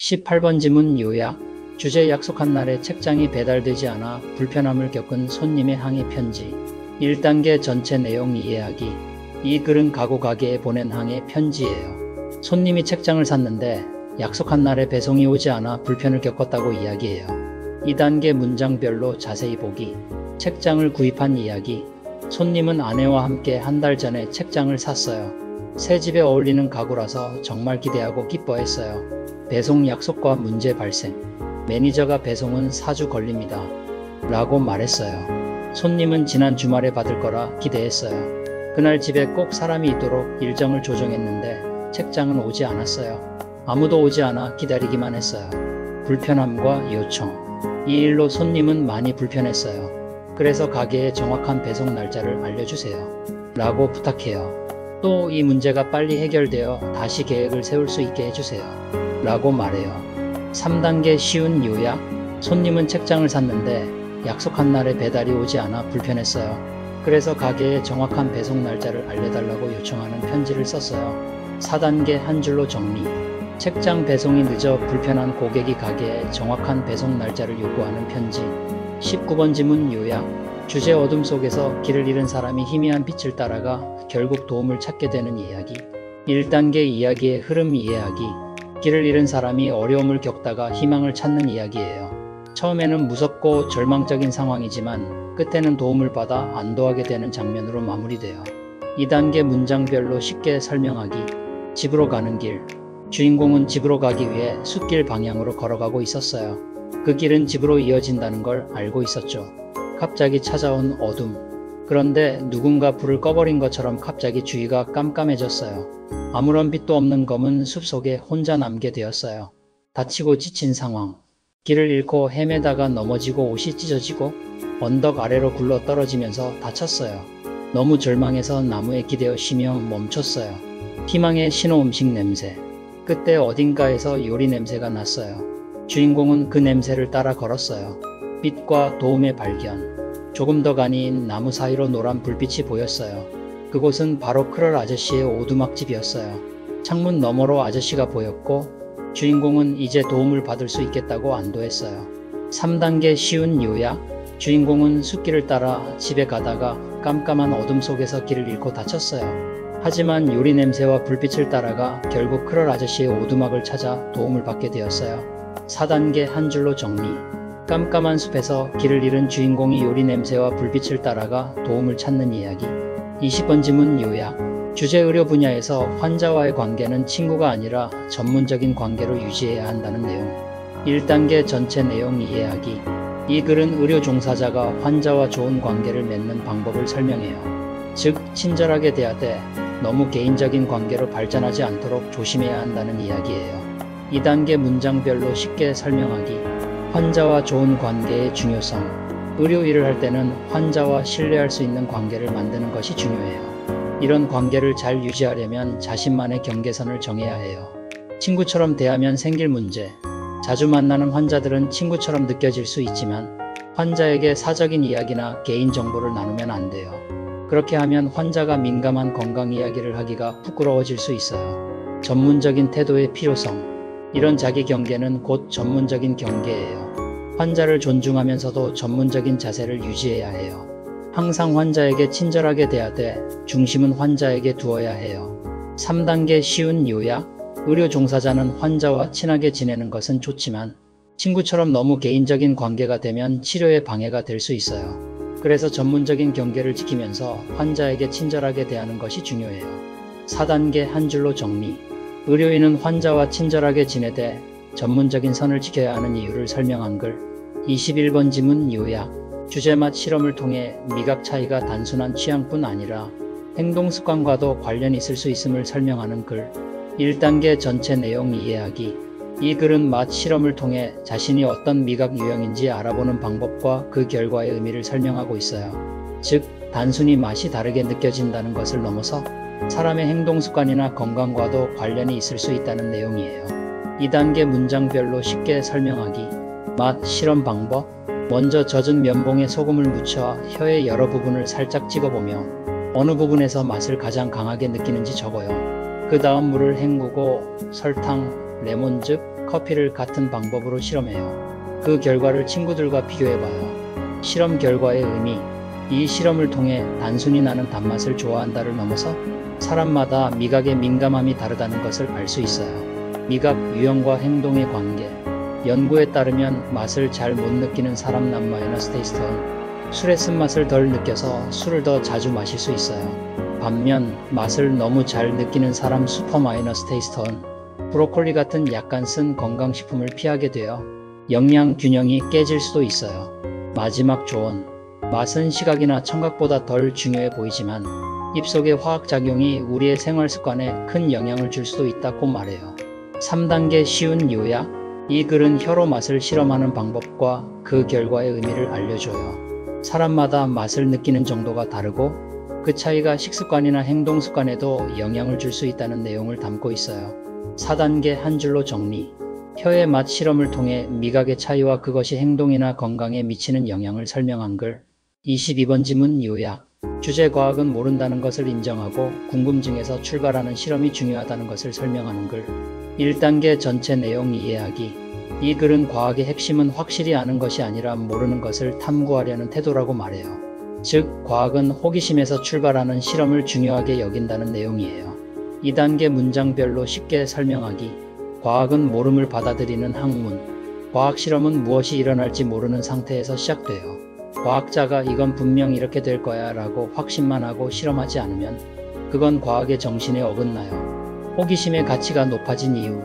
18번 지문 요약. 주제 약속한 날에 책장이 배달되지 않아 불편함을 겪은 손님의 항의 편지. 1단계 전체 내용 이해하기. 이 글은 가구 가게에 보낸 항의 편지예요. 손님이 책장을 샀는데 약속한 날에 배송이 오지 않아 불편을 겪었다고 이야기해요. 2단계 문장별로 자세히 보기. 책장을 구입한 이야기. 손님은 아내와 함께 한 달 전에 책장을 샀어요. 새 집에 어울리는 가구라서 정말 기대하고 기뻐했어요. 배송 약속과 문제 발생. 매니저가 배송은 4주 걸립니다. 라고 말했어요. 손님은 지난 주말에 받을 거라 기대했어요. 그날 집에 꼭 사람이 있도록 일정을 조정했는데 책장은 오지 않았어요. 아무도 오지 않아 기다리기만 했어요. 불편함과 요청. 이 일로 손님은 많이 불편했어요. 그래서 가게에 정확한 배송 날짜를 알려주세요. 라고 부탁해요. 또 이 문제가 빨리 해결되어 다시 계획을 세울 수 있게 해주세요. 라고 말해요. 3단계 쉬운 요약. 손님은 책장을 샀는데 약속한 날에 배달이 오지 않아 불편했어요. 그래서 가게에 정확한 배송 날짜를 알려달라고 요청하는 편지를 썼어요. 4단계 한 줄로 정리. 책장 배송이 늦어 불편한 고객이 가게에 정확한 배송 날짜를 요구하는 편지. 19번 지문 요약. 주제 어둠 속에서 길을 잃은 사람이 희미한 빛을 따라가 결국 도움을 찾게 되는 이야기. 1단계 이야기의 흐름 이해하기. 길을 잃은 사람이 어려움을 겪다가 희망을 찾는 이야기예요. 처음에는 무섭고 절망적인 상황이지만 끝에는 도움을 받아 안도하게 되는 장면으로 마무리돼요. 2단계 문장별로 쉽게 설명하기. 집으로 가는 길. 주인공은 집으로 가기 위해 숲길 방향으로 걸어가고 있었어요. 그 길은 집으로 이어진다는 걸 알고 있었죠. 갑자기 찾아온 어둠. 그런데 누군가 불을 꺼버린 것처럼 갑자기 주위가 깜깜해졌어요. 아무런 빛도 없는 검은 숲속에 혼자 남게 되었어요. 다치고 지친 상황. 길을 잃고 헤매다가 넘어지고 옷이 찢어지고 언덕 아래로 굴러 떨어지면서 다쳤어요. 너무 절망해서 나무에 기대어 쉬며 멈췄어요. 희망의 신호 음식 냄새. 그때 어딘가에서 요리 냄새가 났어요. 주인공은 그 냄새를 따라 걸었어요. 빛과 도움의 발견. 조금 더 가니 나무 사이로 노란 불빛이 보였어요. 그곳은 바로 크럴 아저씨의 오두막집이었어요. 창문 너머로 아저씨가 보였고 주인공은 이제 도움을 받을 수 있겠다고 안도했어요. 3단계 쉬운 요약. 주인공은 숲길을 따라 집에 가다가 깜깜한 어둠 속에서 길을 잃고 다쳤어요. 하지만 요리 냄새와 불빛을 따라가 결국 크럴 아저씨의 오두막을 찾아 도움을 받게 되었어요. 4단계 한 줄로 정리. 깜깜한 숲에서 길을 잃은 주인공이 요리 냄새와 불빛을 따라가 도움을 찾는 이야기. 20번 지문 요약. 주제 의료 분야에서 환자와의 관계는 친구가 아니라 전문적인 관계로 유지해야 한다는 내용. 1단계 전체 내용 이해하기. 이 글은 의료 종사자가 환자와 좋은 관계를 맺는 방법을 설명해요. 즉, 친절하게 대하되 너무 개인적인 관계로 발전하지 않도록 조심해야 한다는 이야기예요. 2단계 문장별로 쉽게 설명하기. 환자와 좋은 관계의 중요성. 의료 일을 할 때는 환자와 신뢰할 수 있는 관계를 만드는 것이 중요해요. 이런 관계를 잘 유지하려면 자신만의 경계선을 정해야 해요. 친구처럼 대하면 생길 문제. 자주 만나는 환자들은 친구처럼 느껴질 수 있지만 환자에게 사적인 이야기나 개인 정보를 나누면 안 돼요. 그렇게 하면 환자가 민감한 건강 이야기를 하기가 부끄러워질 수 있어요. 전문적인 태도의 필요성. 이런 자기 경계는 곧 전문적인 경계예요. 환자를 존중하면서도 전문적인 자세를 유지해야 해요. 항상 환자에게 친절하게 대하되 중심은 환자에게 두어야 해요. 3단계 쉬운 요약. 의료 종사자는 환자와 친하게 지내는 것은 좋지만 친구처럼 너무 개인적인 관계가 되면 치료에 방해가 될 수 있어요. 그래서 전문적인 경계를 지키면서 환자에게 친절하게 대하는 것이 중요해요. 4단계 한 줄로 정리. 의료인은 환자와 친절하게 지내되 전문적인 선을 지켜야 하는 이유를 설명한 글. 21번 지문 요약. 주제 및 실험을 통해 미각 차이가 단순한 취향뿐 아니라 행동 습관과도 관련이 있을 수 있음을 설명하는 글. 1단계 전체 내용 이해하기. 이 글은 맛 실험을 통해 자신이 어떤 미각 유형인지 알아보는 방법과 그 결과의 의미를 설명하고 있어요. 즉, 단순히 맛이 다르게 느껴진다는 것을 넘어서 사람의 행동 습관이나 건강과도 관련이 있을 수 있다는 내용이에요. 2단계 문장별로 쉽게 설명하기. 맛 실험 방법. 먼저 젖은 면봉에 소금을 묻혀 혀의 여러 부분을 살짝 찍어보며 어느 부분에서 맛을 가장 강하게 느끼는지 적어요. 그 다음 물을 헹구고 설탕, 레몬즙, 커피를 같은 방법으로 실험해요. 그 결과를 친구들과 비교해봐요. 실험 결과의 의미, 이 실험을 통해 단순히 나는 단맛을 좋아한다를 넘어서 사람마다 미각의 민감함이 다르다는 것을 알 수 있어요. 미각, 유형과 행동의 관계. 연구에 따르면 맛을 잘 못 느끼는 사람 남 마이너스 테이스트는 술의 쓴맛을 덜 느껴서 술을 더 자주 마실 수 있어요. 반면 맛을 너무 잘 느끼는 사람 슈퍼 마이너스 테이스트는 브로콜리 같은 약간 쓴 건강식품을 피하게 되어 영양 균형이 깨질 수도 있어요. 마지막 조언. 맛은 시각이나 청각보다 덜 중요해 보이지만 입속의 화학작용이 우리의 생활 습관에 큰 영향을 줄 수도 있다고 말해요. 3단계 쉬운 요약. 이 글은 혀로 맛을 실험하는 방법과 그 결과의 의미를 알려줘요. 사람마다 맛을 느끼는 정도가 다르고 그 차이가 식습관이나 행동 습관에도 영향을 줄 수 있다는 내용을 담고 있어요. 4단계 한 줄로 정리. 혀의 맛 실험을 통해 미각의 차이와 그것이 행동이나 건강에 미치는 영향을 설명한 글. 22번 지문 요약. 주제 과학은 모른다는 것을 인정하고 궁금증에서 출발하는 실험이 중요하다는 것을 설명하는 글. 1단계 전체 내용 이해하기. 이 글은 과학의 핵심은 확실히 아는 것이 아니라 모르는 것을 탐구하려는 태도라고 말해요. 즉, 과학은 호기심에서 출발하는 실험을 중요하게 여긴다는 내용이에요. 2단계 문장별로 쉽게 설명하기. 과학은 모름을 받아들이는 학문. 과학 실험은 무엇이 일어날지 모르는 상태에서 시작돼요. 과학자가 이건 분명 이렇게 될 거야 라고 확신만 하고 실험하지 않으면 그건 과학의 정신에 어긋나요. 호기심의 가치가 높아진 이유.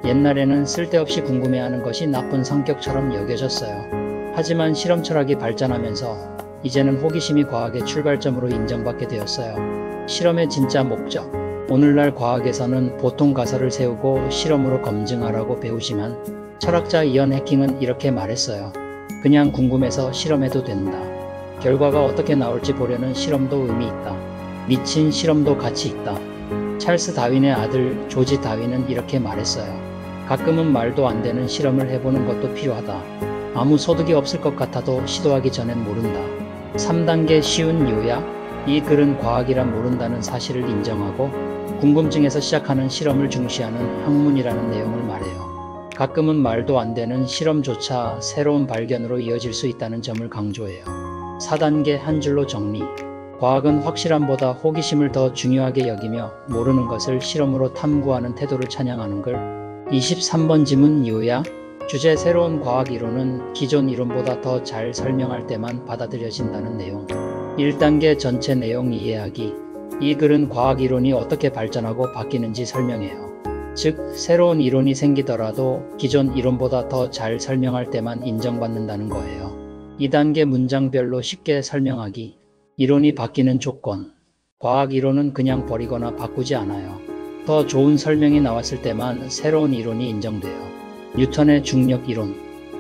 옛날에는 쓸데없이 궁금해하는 것이 나쁜 성격처럼 여겨졌어요. 하지만 실험 철학이 발전하면서 이제는 호기심이 과학의 출발점으로 인정받게 되었어요. 실험의 진짜 목적. 오늘날 과학에서는 보통 가설을 세우고 실험으로 검증하라고 배우지만 철학자 이언 해킹은 이렇게 말했어요. 그냥 궁금해서 실험해도 된다. 결과가 어떻게 나올지 보려는 실험도 의미 있다. 미친 실험도 가치 있다. 찰스 다윈의 아들 조지 다윈은 이렇게 말했어요. 가끔은 말도 안 되는 실험을 해보는 것도 필요하다. 아무 소득이 없을 것 같아도 시도하기 전엔 모른다. 3단계 쉬운 요약. 이 글은 과학이란 모른다는 사실을 인정하고 궁금증에서 시작하는 실험을 중시하는 학문이라는 내용을 말해요. 가끔은 말도 안 되는 실험조차 새로운 발견으로 이어질 수 있다는 점을 강조해요. 4단계 한 줄로 정리. 과학은 확실함보다 호기심을 더 중요하게 여기며 모르는 것을 실험으로 탐구하는 태도를 찬양하는 글. 23번 지문 요약. 주제 새로운 과학 이론은 기존 이론보다 더 잘 설명할 때만 받아들여진다는 내용. 1단계 전체 내용 이해하기. 이 글은 과학 이론이 어떻게 발전하고 바뀌는지 설명해요. 즉, 새로운 이론이 생기더라도 기존 이론보다 더 잘 설명할 때만 인정받는다는 거예요. 2단계 문장별로 쉽게 설명하기. 이론이 바뀌는 조건. 과학 이론은 그냥 버리거나 바꾸지 않아요. 더 좋은 설명이 나왔을 때만 새로운 이론이 인정돼요. 뉴턴의 중력 이론.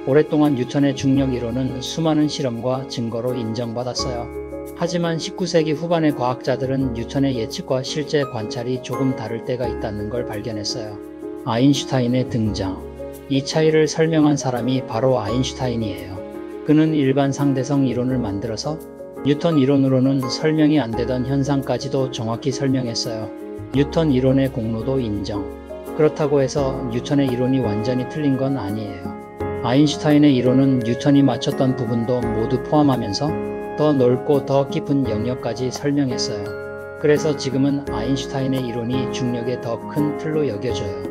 오랫동안 뉴턴의 중력 이론은 수많은 실험과 증거로 인정받았어요. 하지만 19세기 후반의 과학자들은 뉴턴의 예측과 실제 관찰이 조금 다를 때가 있다는 걸 발견했어요. 아인슈타인의 등장. 이 차이를 설명한 사람이 바로 아인슈타인이에요. 그는 일반 상대성 이론을 만들어서 뉴턴 이론으로는 설명이 안 되던 현상까지도 정확히 설명했어요. 뉴턴 이론의 공로도 인정. 그렇다고 해서 뉴턴의 이론이 완전히 틀린 건 아니에요. 아인슈타인의 이론은 뉴턴이 맞췄던 부분도 모두 포함하면서 더 넓고 더 깊은 영역까지 설명했어요. 그래서 지금은 아인슈타인의 이론이 중력의 더 큰 틀로 여겨져요.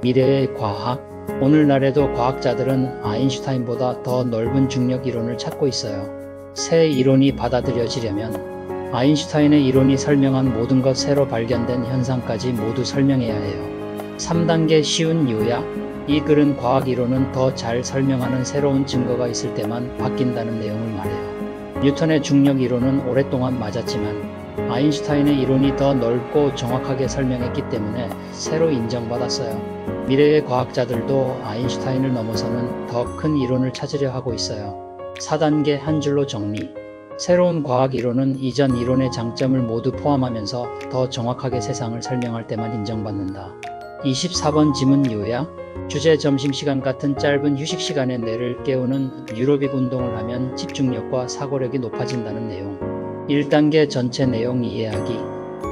미래의 과학. 오늘날에도 과학자들은 아인슈타인보다 더 넓은 중력 이론을 찾고 있어요. 새 이론이 받아들여지려면 아인슈타인의 이론이 설명한 모든 것 새로 발견된 현상까지 모두 설명해야 해요. 3단계 쉬운 요약. 이 글은 과학 이론은 더 잘 설명하는 새로운 증거가 있을 때만 바뀐다는 내용을 말해요. 뉴턴의 중력 이론은 오랫동안 맞았지만 아인슈타인의 이론이 더 넓고 정확하게 설명했기 때문에 새로 인정받았어요. 미래의 과학자들도 아인슈타인을 넘어서는 더 큰 이론을 찾으려 하고 있어요. 4단계 한 줄로 정리. 새로운 과학 이론은 이전 이론의 장점을 모두 포함하면서 더 정확하게 세상을 설명할 때만 인정받는다. 24번 지문 요약. 주제 점심시간 같은 짧은 휴식 시간에 뇌를 깨우는 뉴로빅 운동을 하면 집중력과 사고력이 높아진다는 내용. 1단계 전체 내용 이해하기.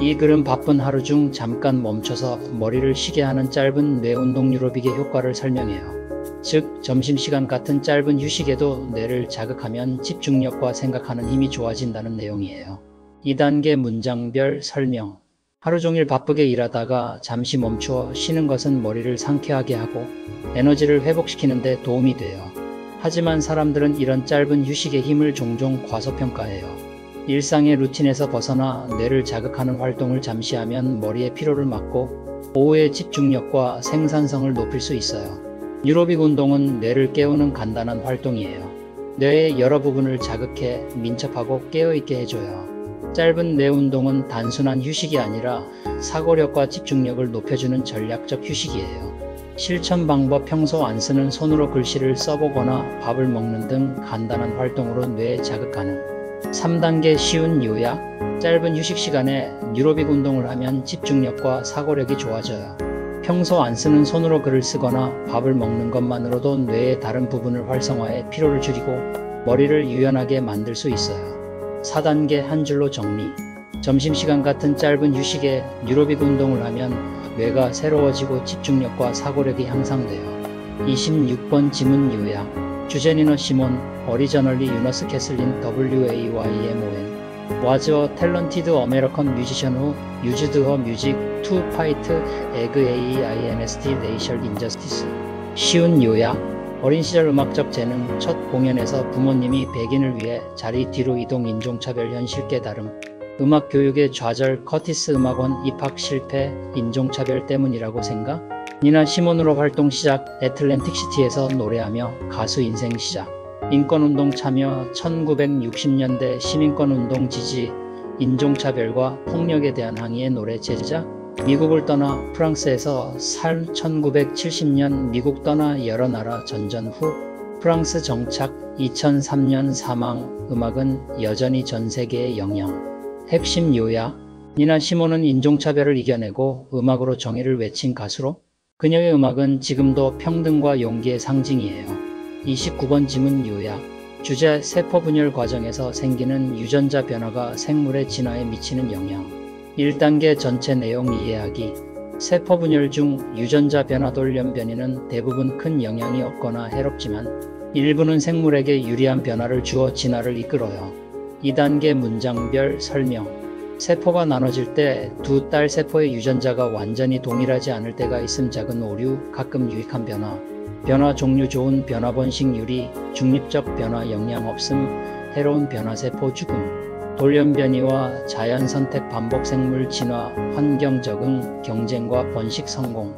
이 글은 바쁜 하루 중 잠깐 멈춰서 머리를 쉬게 하는 짧은 뇌 운동 뉴로빅의 효과를 설명해요. 즉, 점심시간 같은 짧은 휴식에도 뇌를 자극하면 집중력과 생각하는 힘이 좋아진다는 내용이에요. 2단계 문장별 설명. 하루 종일 바쁘게 일하다가 잠시 멈추어 쉬는 것은 머리를 상쾌하게 하고 에너지를 회복시키는 데 도움이 돼요. 하지만 사람들은 이런 짧은 휴식의 힘을 종종 과소평가해요. 일상의 루틴에서 벗어나 뇌를 자극하는 활동을 잠시 하면 머리의 피로를 막고 오후의 집중력과 생산성을 높일 수 있어요. 뉴로빅 운동은 뇌를 깨우는 간단한 활동이에요. 뇌의 여러 부분을 자극해 민첩하고 깨어있게 해줘요. 짧은 뇌 운동은 단순한 휴식이 아니라 사고력과 집중력을 높여주는 전략적 휴식이에요. 실천 방법: 평소 안 쓰는 손으로 글씨를 써보거나 밥을 먹는 등 간단한 활동으로 뇌에 자극 가능. 3단계 쉬운 요약. 짧은 휴식 시간에 뉴로빅 운동을 하면 집중력과 사고력이 좋아져요. 평소 안 쓰는 손으로 글을 쓰거나 밥을 먹는 것만으로도 뇌의 다른 부분을 활성화해 피로를 줄이고 머리를 유연하게 만들 수 있어요. 4단계 한 줄로 정리. 점심시간 같은 짧은 휴식에 뉴로빅 운동을 하면 뇌가 새로워지고 집중력과 사고력이 향상돼요. 26번 지문 요약. 주제 니나 시몬, 오리지널리 유너스 캐슬린 WAYMON was a talented American musician who used her music to fight against racial injustice. 쉬운 요약. 어린 시절 음악적 재능. 첫 공연에서 부모님이 백인을 위해 자리 뒤로 이동. 인종차별 현실 깨달음. 음악 교육의 좌절. 커티스 음악원 입학 실패. 인종차별 때문이라고 생각? 니나 시몬으로 활동 시작. 애틀랜틱 시티에서 노래하며 가수 인생 시작. 인권운동 참여. 1960년대 시민권운동 지지. 인종차별과 폭력에 대한 항의의 노래 제작. 미국을 떠나 프랑스에서 살. 1970년 미국 떠나 여러 나라 전전 후 프랑스 정착. 2003년 사망. 음악은 여전히 전 세계에 영향. 핵심 요약. 니나 시몬은 인종차별을 이겨내고 음악으로 정의를 외친 가수로 그녀의 음악은 지금도 평등과 용기의 상징이에요. 29번 지문 요약. 주제 세포분열 과정에서 생기는 유전자 변화가 생물의 진화에 미치는 영향. 1단계 전체 내용 이해하기. 세포분열 중 유전자 변화 돌연 변이는 대부분 큰 영향이 없거나 해롭지만 일부는 생물에게 유리한 변화를 주어 진화를 이끌어요. 2단계 문장별 설명. 세포가 나눠질 때 두 딸 세포의 유전자가 완전히 동일하지 않을 때가 있음. 작은 오류, 가끔 유익한 변화. 변화 종류 좋은 변화 번식 유리, 중립적 변화 영향 없음, 해로운 변화 세포 죽음. 돌연 변이와 자연 선택 반복 생물 진화, 환경 적응, 경쟁과 번식 성공.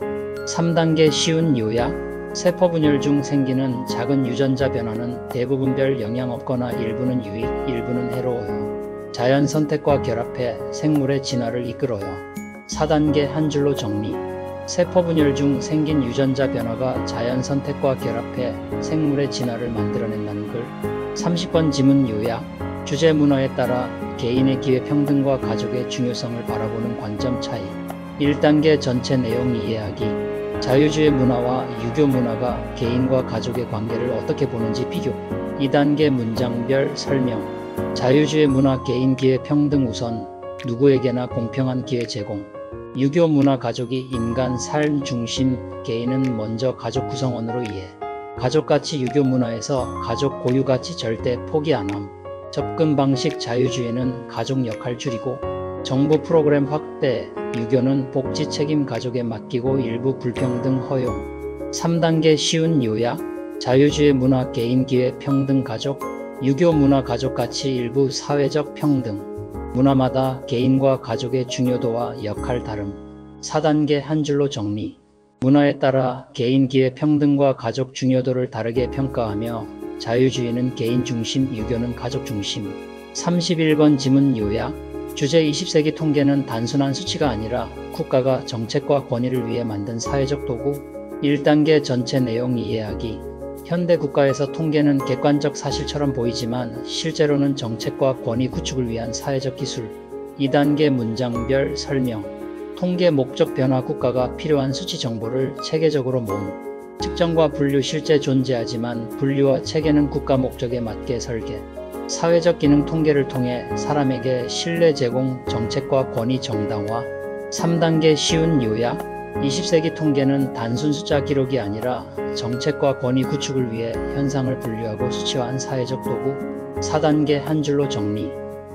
3단계 쉬운 요약. 세포 분열 중 생기는 작은 유전자 변화는 대부분 별 영향 없거나 일부는 유익, 일부는 해로워요. 자연 선택과 결합해 생물의 진화를 이끌어요. 4단계 한 줄로 정리. 세포 분열 중 생긴 유전자 변화가 자연 선택과 결합해 생물의 진화를 만들어낸다는 글. 30번 지문 요약. 주제 문화에 따라 개인의 기회 평등과 가족의 중요성을 바라보는 관점 차이. 1단계 전체 내용 이해하기. 자유주의 문화와 유교 문화가 개인과 가족의 관계를 어떻게 보는지 비교. 2단계 문장별 설명. 자유주의 문화 개인 기회 평등 우선, 누구에게나 공평한 기회 제공. 유교 문화 가족이 인간 삶 중심, 개인은 먼저 가족 구성원으로 이해. 가족가치 유교 문화에서 가족 고유가치 절대 포기 안함. 접근 방식 자유주의는 가족 역할 줄이고 정부 프로그램 확대, 유교는 복지 책임 가족에 맡기고 일부 불평등 허용. 3단계 쉬운 요약. 자유주의 문화 개인 기회 평등 가족, 유교 문화 가족 가치 일부 사회적 평등. 문화마다 개인과 가족의 중요도와 역할 다름. 4단계 한 줄로 정리. 문화에 따라 개인 기회 평등과 가족 중요도를 다르게 평가하며 자유주의는 개인 중심, 유교는 가족 중심. 31번 지문 요약. 주제 20세기 통계는 단순한 수치가 아니라 국가가 정책과 권위를 위해 만든 사회적 도구. 1단계 전체 내용 이해하기. 현대 국가에서 통계는 객관적 사실처럼 보이지만 실제로는 정책과 권위 구축을 위한 사회적 기술. 2단계 문장별 설명. 통계 목적 변화 국가가 필요한 수치 정보를 체계적으로 모음. 측정과 분류 실제 존재하지만 분류와 체계는 국가 목적에 맞게 설계. 사회적 기능 통계를 통해 사람에게 신뢰 제공, 정책과 권위 정당화. 3단계 쉬운 요약. 20세기 통계는 단순 숫자 기록이 아니라 정책과 권위 구축을 위해 현상을 분류하고 수치화한 사회적 도구. 4단계 한 줄로 정리.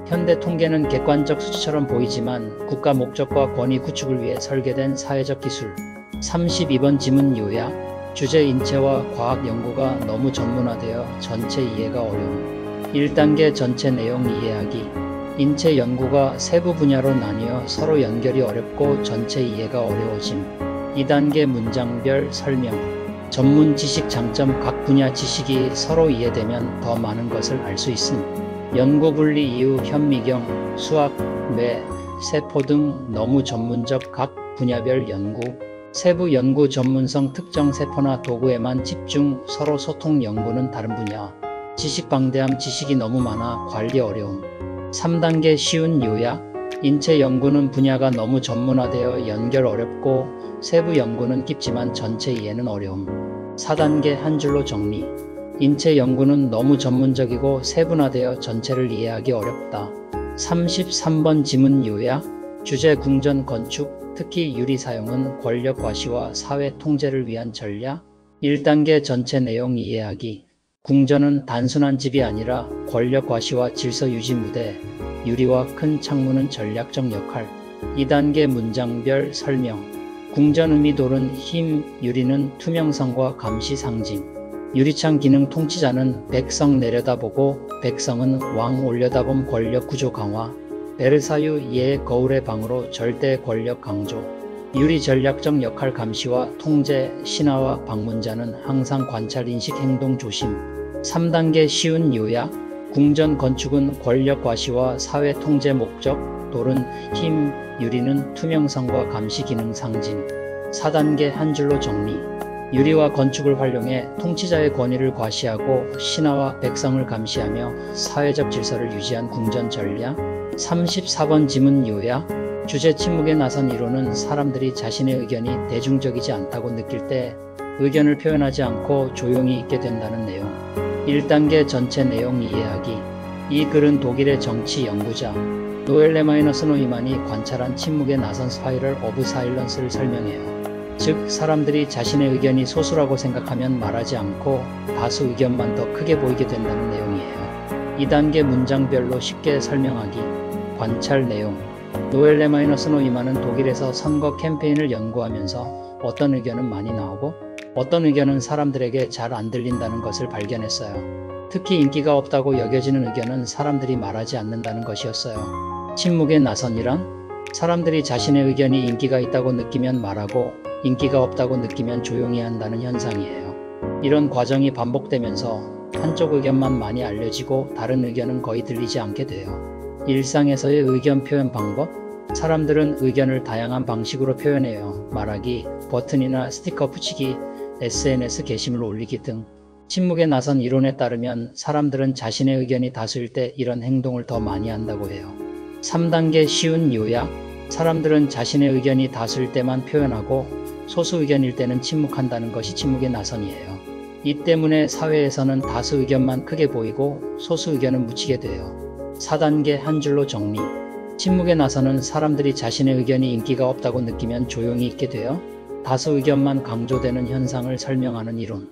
현대 통계는 객관적 수치처럼 보이지만 국가 목적과 권위 구축을 위해 설계된 사회적 기술. 32번 지문 요약. 주제 인체와 과학 연구가 너무 전문화되어 전체 이해가 어려움. 1단계 전체 내용 이해하기. 인체 연구가 세부 분야로 나뉘어 서로 연결이 어렵고 전체 이해가 어려워짐. 2단계 문장별 설명. 전문 지식 장점. 각 분야 지식이 서로 이해되면 더 많은 것을 알 수 있음. 연구 분리 이유. 현미경, 수학, 뇌, 세포 등 너무 전문적 각 분야별 연구. 세부 연구 전문성. 특정 세포나 도구에만 집중. 서로 소통. 연구는 다른 분야. 지식 방대함. 지식이 너무 많아 관리 어려움. 3단계 쉬운 요약. 인체 연구는 분야가 너무 전문화되어 연결 어렵고 세부 연구는 깊지만 전체 이해는 어려움. 4단계 한 줄로 정리. 인체 연구는 너무 전문적이고 세분화되어 전체를 이해하기 어렵다. 33번 지문 요약. 주제 궁전 건축. 특히 유리 사용은 권력 과시와 사회 통제를 위한 전략. 1단계 전체 내용 이해하기. 궁전은 단순한 집이 아니라 권력 과시와 질서 유지 무대. 유리와 큰 창문은 전략적 역할. 2단계 문장별 설명. 궁전 의미 돌은 힘. 유리는 투명성과 감시 상징. 유리창 기능. 통치자는 백성 내려다보고 백성은 왕 올려다봄. 권력 구조 강화. 베르사유 예 거울의 방으로 절대 권력 강조. 유리 전략적 역할. 감시와 통제. 신하와 방문자는 항상 관찰 인식 행동 조심. 3단계 쉬운 요약. 궁전 건축은 권력 과시와 사회 통제 목적. 돌은 힘. 유리는 투명성과 감시 기능 상징. 4단계 한 줄로 정리. 유리와 건축을 활용해 통치자의 권위를 과시하고 신하와 백성을 감시하며 사회적 질서를 유지한 궁전 전략. 34번 지문 요약. 주제 침묵에 나선 이론은 사람들이 자신의 의견이 대중적이지 않다고 느낄 때 의견을 표현하지 않고 조용히 있게 된다는 내용. 1단계 전체 내용 이해하기. 이 글은 독일의 정치 연구자 노엘 레마이너스 노이만이 관찰한 침묵에 나선 스파이럴 오브 사일런스를 설명해요. 즉 사람들이 자신의 의견이 소수라고 생각하면 말하지 않고 다수 의견만 더 크게 보이게 된다는 내용이에요. 2단계 문장별로 쉽게 설명하기. 관찰 내용. 노엘 레마이너스 노이만은 독일에서 선거 캠페인을 연구하면서 어떤 의견은 많이 나오고 어떤 의견은 사람들에게 잘 안 들린다는 것을 발견했어요. 특히 인기가 없다고 여겨지는 의견은 사람들이 말하지 않는다는 것이었어요. 침묵에 나선이란 사람들이 자신의 의견이 인기가 있다고 느끼면 말하고 인기가 없다고 느끼면 조용히 한다는 현상이에요. 이런 과정이 반복되면서 한쪽 의견만 많이 알려지고 다른 의견은 거의 들리지 않게 돼요. 일상에서의 의견 표현 방법. 사람들은 의견을 다양한 방식으로 표현해요. 말하기, 버튼이나 스티커 붙이기, SNS 게시물 올리기 등. 침묵에 나선 이론에 따르면 사람들은 자신의 의견이 다수일 때 이런 행동을 더 많이 한다고 해요. 3단계 쉬운 요약. 사람들은 자신의 의견이 다수일 때만 표현하고 소수 의견일 때는 침묵한다는 것이 침묵의 나선이에요. 이 때문에 사회에서는 다수 의견만 크게 보이고 소수 의견은 묻히게 돼요. 4단계 한 줄로 정리. 침묵에 나서는 사람들이 자신의 의견이 인기가 없다고 느끼면 조용히 있게 되어 다수 의견만 강조되는 현상을 설명하는 이론.